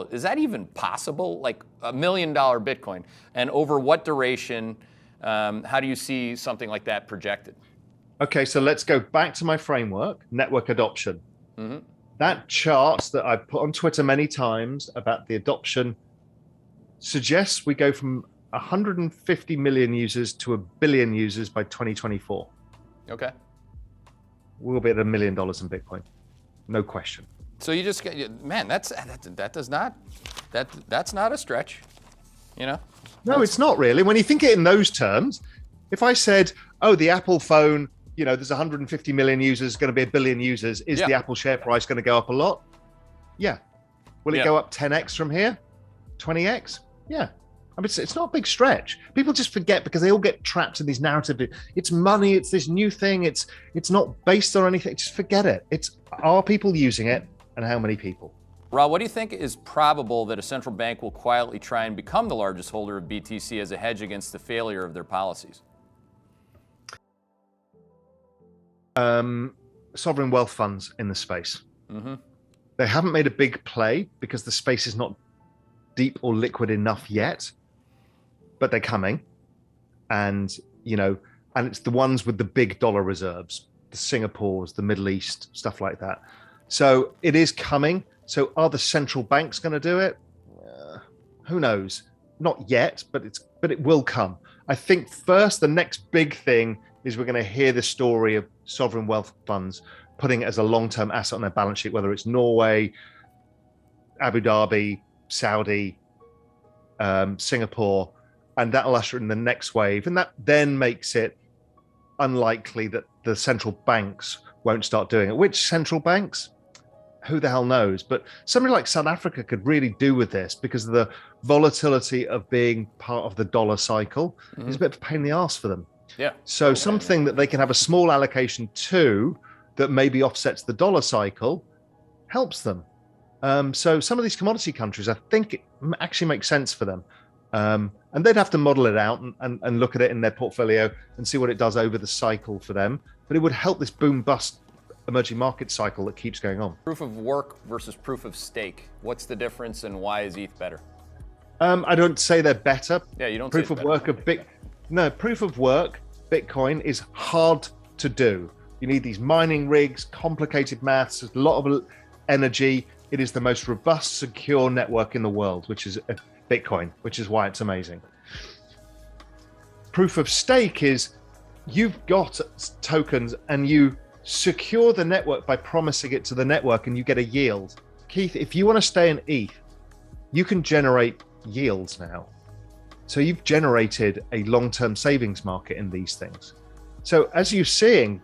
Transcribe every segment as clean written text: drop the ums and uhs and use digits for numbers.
scale, is that even possible? Like $1 million Bitcoin, and over what duration? How do you see something like that projected? Okay, so let's go back to my framework, network adoption. Mm-hmm. That chart that I put on Twitter many times about the adoption suggests we go from 150 million users to 1 billion users by 2024. Okay. We'll be at $1 million in Bitcoin, no question. So you just man, that's not a stretch, you know? No, it's not really. When you think it in those terms, if I said, oh, the Apple phone, there's 150 million users, going to be 1 billion users, is the Apple share price going to go up a lot? Yeah. Will it go up 10x from here? 20x? Yeah. I mean, it's not a big stretch. People just forget because they all get trapped in these narratives. It's money. It's this new thing. It's not based on anything. Just forget it. Are people using it, and how many people? Raoul, what do you think is probable that a central bank will quietly try and become the largest holder of BTC as a hedge against the failure of their policies? Sovereign wealth funds in the space. Mm-hmm. They haven't made a big play because the space is not deep or liquid enough yet, but they're coming. And it's the ones with the big dollar reserves, the Singapores, the Middle East, stuff like that. So it is coming. So are the central banks going to do it? Who knows? Not yet, but it will come. I think first, the next big thing is we're going to hear the story of sovereign wealth funds putting it as a long-term asset on their balance sheet, whether it's Norway, Abu Dhabi, Saudi, Singapore, and that'll usher in the next wave. And that then makes it unlikely that the central banks won't start doing it. Which central banks? Who the hell knows? But somebody like South Africa could really do with this because of the volatility of being part of the dollar cycle. Mm-hmm. It's a bit of a pain in the ass for them. Yeah. So something that they can have a small allocation to that maybe offsets the dollar cycle helps them. So some of these commodity countries, I think it actually makes sense for them. And they'd have to model it out and look at it in their portfolio and see what it does over the cycle for them. But it would help this boom-bust emerging market cycle that keeps going on. Proof of work versus proof of stake. What's the difference and why is ETH better? I don't say they're better. Yeah, you don't proof say of work of proof of work, Bitcoin is hard to do. You need these mining rigs, complicated maths, a lot of energy. It is the most robust, secure network in the world, which is Bitcoin, which is why it's amazing. Proof of stake is you've got tokens and you secure the network by promising it to the network and you get a yield. Keith, if you want to stay in ETH, you can generate yields now. So you've generated a long-term savings market in these things. So as you're seeing,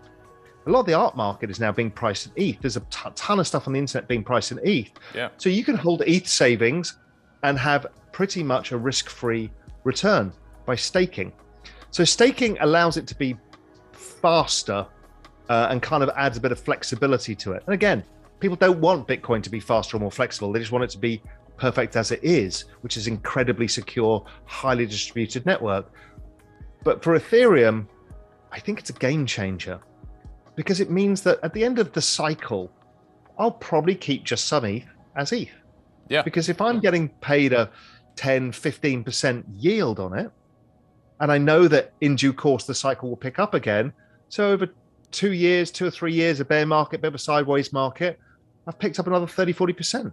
a lot of the art market is now being priced in ETH. There's a ton of stuff on the internet being priced in ETH. Yeah. So you can hold ETH savings and have pretty much a risk-free return by staking. So staking allows it to be faster and kind of adds a bit of flexibility to it. And again, people don't want Bitcoin to be faster or more flexible. They just want it to be perfect as it is, which is incredibly secure, highly distributed network. But for Ethereum, I think it's a game changer because it means that at the end of the cycle, I'll probably keep just some ETH as ETH. Yeah. Because if I'm getting paid a 10, 15% yield on it, and I know that in due course the cycle will pick up again, so over 2 or 3 years, a bear market, bit of a sideways market, I've picked up another 30, 40%.